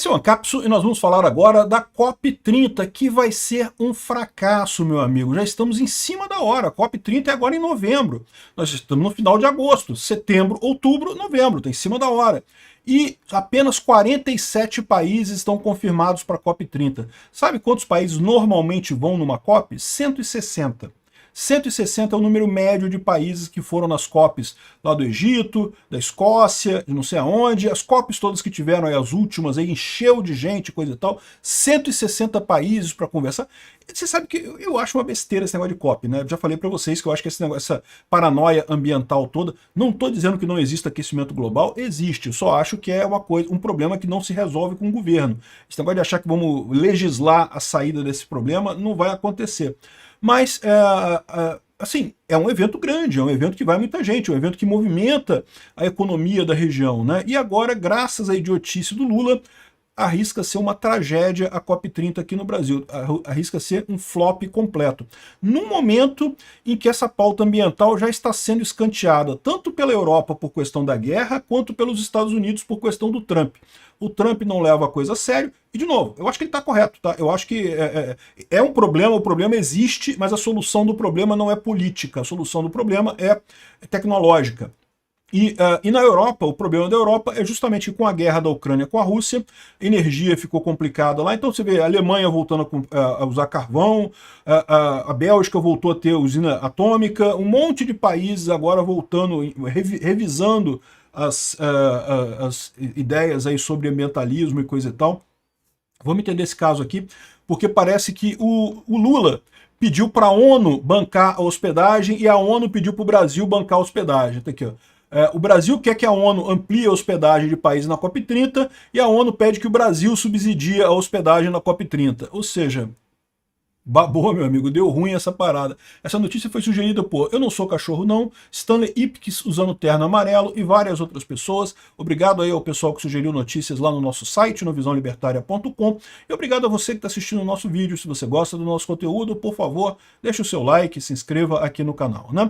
Esse é o Ancapsu e nós vamos falar agora da COP30, que vai ser um fracasso, meu amigo. Já estamos em cima da hora. A COP30 é agora em novembro. Nós estamos no final de agosto, setembro, outubro, novembro. Está em cima da hora. E apenas 47 países estão confirmados para a COP30. Sabe quantos países normalmente vão numa COP? 160. 160 é o número médio de países que foram nas COPs lá do Egito, da Escócia, de não sei aonde. As COPs todas que tiveram aí, as últimas, aí, encheu de gente, coisa e tal. 160 países para conversar. Você sabe que eu acho uma besteira esse negócio de COP, né? Eu já falei para vocês que eu acho que essa paranoia ambiental toda, não estou dizendo que não existe aquecimento global, existe. Eu só acho que é um problema que não se resolve com o governo. Esse negócio de achar que vamos legislar a saída desse problema não vai acontecer. Mas, assim, é um evento grande, é um evento que vai muita gente, é um evento que movimenta a economia da região, né? E agora, graças à idiotice do Lula, arrisca ser uma tragédia a COP30 aqui no Brasil, arrisca ser um flop completo. Num momento em que essa pauta ambiental já está sendo escanteada, tanto pela Europa por questão da guerra, quanto pelos Estados Unidos por questão do Trump. O Trump não leva a coisa a sério, e de novo, eu acho que ele está correto, tá? Eu acho que é um problema, o problema existe, mas a solução do problema não é política, a solução do problema é tecnológica. E na Europa, o problema da Europa é justamente que com a guerra da Ucrânia com a Rússia, a energia ficou complicada lá, então você vê a Alemanha voltando a usar carvão, a Bélgica voltou a ter usina atômica, um monte de países agora voltando, revisando as ideias aí sobre ambientalismo e coisa e tal. Vamos entender esse caso aqui, porque parece que o Lula pediu para a ONU bancar a hospedagem e a ONU pediu para o Brasil bancar a hospedagem. Tá aqui, ó. O Brasil quer que a ONU amplie a hospedagem de países na COP30 e a ONU pede que o Brasil subsidie a hospedagem na COP30. Ou seja, babou, meu amigo, deu ruim essa parada. Essa notícia foi sugerida por Eu Não Sou Cachorro Não, Stanley Ipkiss usando terno amarelo e várias outras pessoas. Obrigado aí ao pessoal que sugeriu notícias lá no nosso site, no visãolibertaria.com. E obrigado a você que está assistindo o nosso vídeo. Se você gosta do nosso conteúdo, por favor, deixe o seu like, se inscreva aqui no canal, né?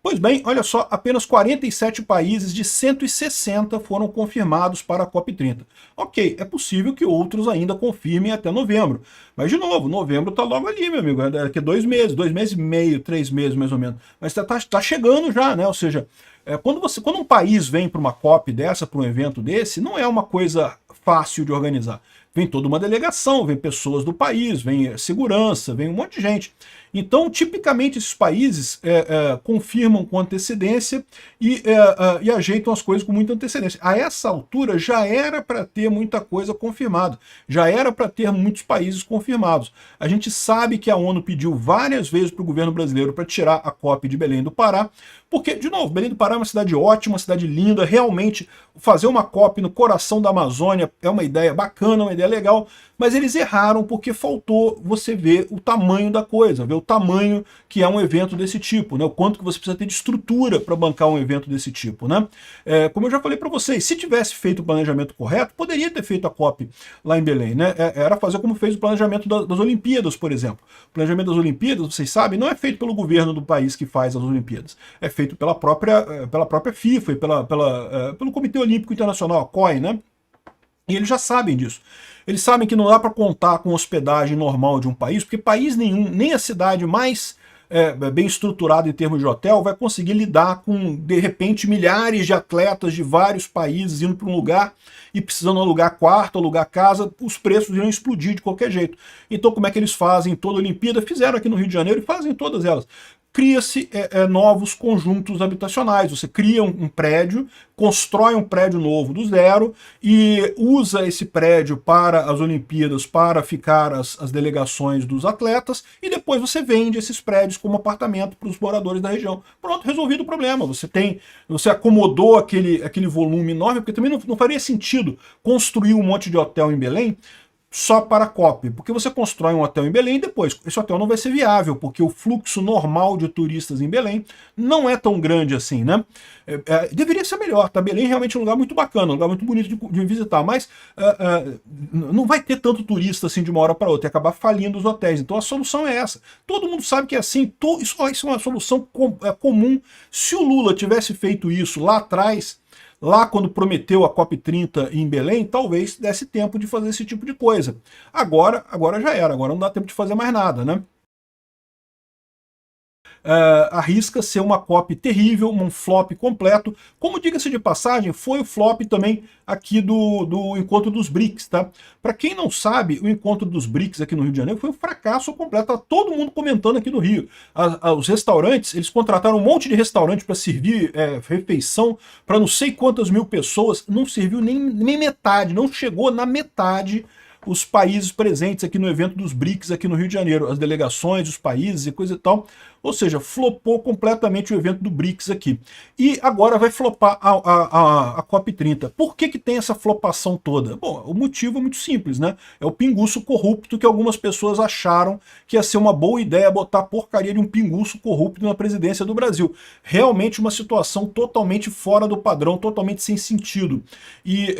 Pois bem, olha só, apenas 47 países de 160 foram confirmados para a COP30. Ok, é possível que outros ainda confirmem até novembro. Mas, de novo, novembro está logo ali, meu amigo. Daqui a 2 meses e meio, 3 meses mais ou menos. Mas tá chegando já, né? Ou seja, quando um país vem para uma COP dessa, para um evento desse, não é uma coisa fácil de organizar. Vem toda uma delegação, vem pessoas do país, vem segurança, vem um monte de gente. Então, tipicamente, esses países confirmam com antecedência e ajeitam as coisas com muita antecedência. A essa altura, já era para ter muita coisa confirmada. Já era para ter muitos países confirmados. A gente sabe que a ONU pediu várias vezes para o governo brasileiro para tirar a COP de Belém do Pará, porque, de novo, Belém do Pará é uma cidade ótima, uma cidade linda, realmente fazer uma COP no coração da Amazônia é uma ideia bacana, uma ideia legal, mas eles erraram porque faltou você ver o tamanho da coisa, ver o tamanho que é um evento desse tipo, né? O quanto que você precisa ter de estrutura para bancar um evento desse tipo, né? Como eu já falei para vocês, se tivesse feito o planejamento correto, poderia ter feito a COP lá em Belém, né? Era fazer como fez o planejamento das Olimpíadas, por exemplo. O planejamento das Olimpíadas, vocês sabem, não é feito pelo governo do país que faz as Olimpíadas, é feito pela própria FIFA e pelo Comitê Olímpico Internacional, a COI, né? E eles já sabem disso. Eles sabem que não dá para contar com hospedagem normal de um país, porque país nenhum, nem a cidade mais bem estruturada em termos de hotel, vai conseguir lidar com, de repente, milhares de atletas de vários países indo para um lugar e precisando alugar quarto, alugar casa, os preços irão explodir de qualquer jeito. Então, como é que eles fazem toda a Olimpíada? Fizeram aqui no Rio de Janeiro e fazem todas elas. Cria-se novos conjuntos habitacionais. Você cria um prédio, constrói um prédio novo do zero e usa esse prédio para as Olimpíadas, para ficar as delegações dos atletas, e depois você vende esses prédios como apartamento para os moradores da região. Pronto, resolvido o problema. Você acomodou aquele volume enorme, porque também não faria sentido construir um monte de hotel em Belém só para a COP, porque você constrói um hotel em Belém e depois esse hotel não vai ser viável, porque o fluxo normal de turistas em Belém não é tão grande assim, né? Deveria ser melhor, tá? Belém realmente é um lugar muito bacana, um lugar muito bonito de visitar, mas não vai ter tanto turista assim de uma hora para outra, e acabar falindo os hotéis. Então a solução é essa. Todo mundo sabe que é assim, isso é uma solução comum. Se o Lula tivesse feito isso lá atrás, Lá, quando prometeu a COP30 em Belém, talvez desse tempo de fazer esse tipo de coisa. Agora já era, agora não dá tempo de fazer mais nada, né? Arrisca ser uma COP terrível, um flop completo, como diga-se de passagem, foi o flop também aqui do encontro dos BRICS, tá? Para quem não sabe, o encontro dos BRICS aqui no Rio de Janeiro foi um fracasso completo, tá todo mundo comentando aqui no Rio. Os restaurantes, eles contrataram um monte de restaurante para servir refeição para não sei quantas mil pessoas, não serviu nem metade, não chegou na metade os países presentes aqui no evento dos BRICS aqui no Rio de Janeiro, as delegações, os países e coisa e tal. Ou seja, flopou completamente o evento do BRICS aqui. E agora vai flopar a COP30. Por que tem essa flopação toda? Bom, o motivo é muito simples, né? É o pinguço corrupto que algumas pessoas acharam que ia ser uma boa ideia botar a porcaria de um pinguço corrupto na presidência do Brasil. Realmente uma situação totalmente fora do padrão, totalmente sem sentido. E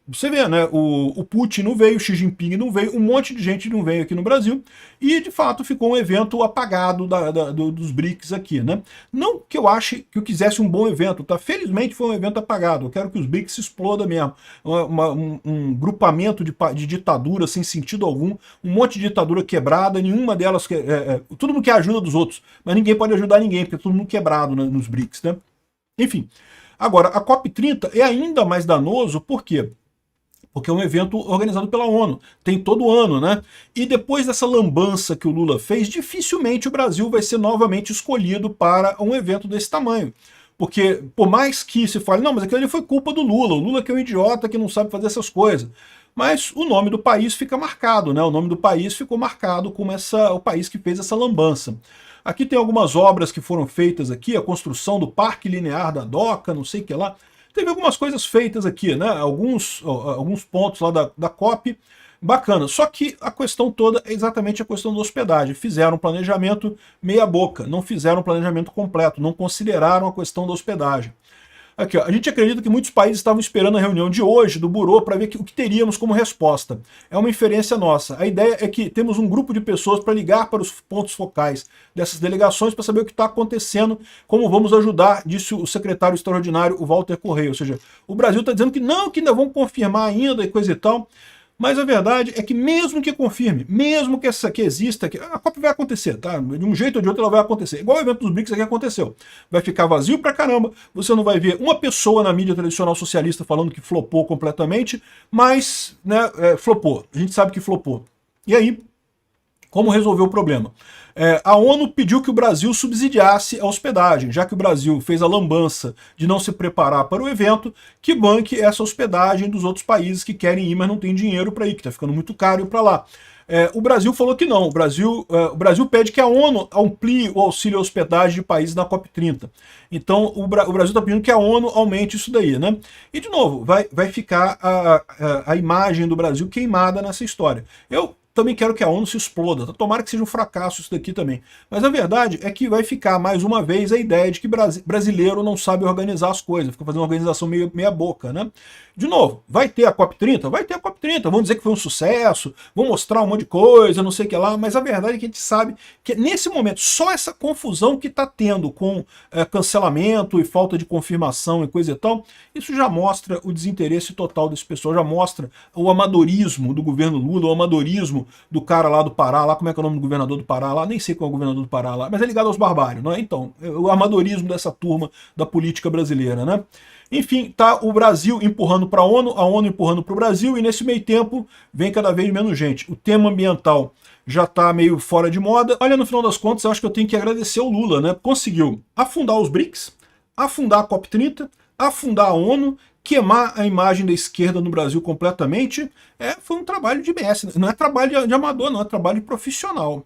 você vê, né? O Putin não veio, o Xi Jinping não veio, um monte de gente não veio aqui no Brasil, e de fato ficou um evento apagado dos BRICS aqui, né? Não que eu ache que eu quisesse um bom evento, tá? Felizmente foi um evento apagado, eu quero que os BRICS se explodam mesmo. Um grupamento de ditadura sem sentido algum, um monte de ditadura quebrada, nenhuma delas, todo mundo quer a ajuda dos outros, mas ninguém pode ajudar ninguém, porque é todo mundo quebrado, né, nos BRICS, né? Enfim, agora, a COP30 é ainda mais danoso, por quê? Porque é um evento organizado pela ONU, tem todo ano, né? E depois dessa lambança que o Lula fez, dificilmente o Brasil vai ser novamente escolhido para um evento desse tamanho. Porque, por mais que se fale, não, mas aquilo ali foi culpa do Lula, o Lula que é um idiota que não sabe fazer essas coisas. Mas o nome do país fica marcado, né? O nome do país ficou marcado como o país que fez essa lambança. Aqui tem algumas obras que foram feitas aqui, a construção do Parque Linear da Doca, não sei o que lá. Teve algumas coisas feitas aqui, né? Alguns pontos lá da COP, bacana. Só que a questão toda é exatamente a questão da hospedagem. Fizeram um planejamento meia boca, não fizeram um planejamento completo, não consideraram a questão da hospedagem. Aqui, ó, a gente acredita que muitos países estavam esperando a reunião de hoje do Burô para ver o que teríamos como resposta. É uma inferência nossa. A ideia é que temos um grupo de pessoas para ligar para os pontos focais dessas delegações para saber o que está acontecendo, como vamos ajudar, disse o secretário extraordinário, o Walter Correia. Ou seja, o Brasil está dizendo que não, que ainda vão confirmar ainda e coisa e tal. Mas a verdade é que mesmo que confirme, mesmo que essa aqui exista, a COP vai acontecer, tá? De um jeito ou de outro ela vai acontecer. Igual o evento dos BRICS aqui aconteceu. Vai ficar vazio pra caramba, você não vai ver uma pessoa na mídia tradicional socialista falando que flopou completamente, mas, né, flopou. A gente sabe que flopou. E aí, como resolver o problema? A ONU pediu que o Brasil subsidiasse a hospedagem, já que o Brasil fez a lambança de não se preparar para o evento, que banque essa hospedagem dos outros países que querem ir, mas não tem dinheiro para ir, que está ficando muito caro ir para lá. O Brasil falou que não, o Brasil pede que a ONU amplie o auxílio à hospedagem de países na COP30. Então o Brasil está pedindo que a ONU aumente isso daí, né? E de novo, vai ficar a imagem do Brasil queimada nessa história. Eu também quero que a ONU se exploda. Tomara que seja um fracasso isso daqui também. Mas a verdade é que vai ficar, mais uma vez, a ideia de que brasileiro não sabe organizar as coisas, fica fazendo uma organização meia boca, né? De novo, vai ter a COP30? Vai ter a COP30. Vão dizer que foi um sucesso, vão mostrar um monte de coisa, não sei o que lá, mas a verdade é que a gente sabe que nesse momento, só essa confusão que está tendo com cancelamento e falta de confirmação e coisa e tal, isso já mostra o desinteresse total desse pessoal, já mostra o amadorismo do governo Lula, o amadorismo do cara lá do Pará, lá como é que é o nome do governador do Pará lá, nem sei qual é o governador do Pará lá, mas é ligado aos barbários, não é? Então, o amadorismo dessa turma da política brasileira, né? Enfim, tá o Brasil empurrando para a ONU empurrando para o Brasil, e nesse meio tempo vem cada vez menos gente. O tema ambiental já está meio fora de moda. Olha, no final das contas, eu acho que eu tenho que agradecer o Lula, né? Conseguiu afundar os BRICS, afundar a COP30, afundar a ONU, queimar a imagem da esquerda no Brasil completamente. Foi um trabalho de mestre, não é trabalho de amador, não, é trabalho de profissional.